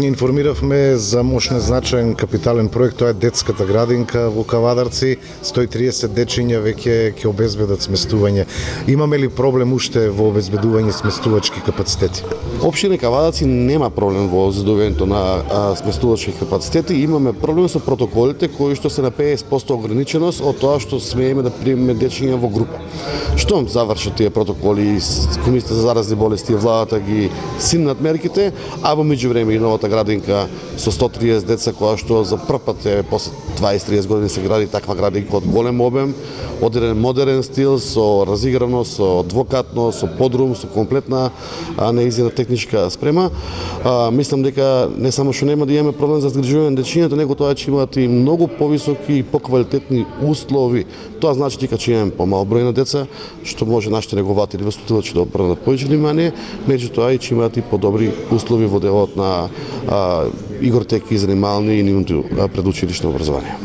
Информиравме за мощен значаен капитален проект, тоа е детската градинка во Кавадарци, 130 дечиња веќе ќе обезбедат сместување. Имаме ли проблем уште во обезбедување сместувачки капацитети? Општина Кавадарци нема проблем во обезбедувањето на сместувачки капацитети, имаме проблем со протоколите кои што се на 50% ограниченост од тоа што смееме да примеме дечиња во група. Штом завршат тие протоколи, Комисията за заразни болести и владата ги симнат мерките, а во меѓувреме и новата градинка со 130 деца која што за прв пат после 20-30 години се гради таква градинка од голем обем, од еден модерен стил, со разиграност, со двокатност, со подрум, со комплетна неизина техничка спрема. Мислам дека не само што нема да имаме проблем за згрижување на дечињата, него тоа ќе имаат и многу повисоки и поквалитетни услови. Тоа значи дека ќе имаме помал број на деца, што може нашите негователи воспитувачи да обрнат повеќе внимание, меѓутоа и ќе имаат и подобри услови во делот на игротеки, занимални и нивното предучилишно образование.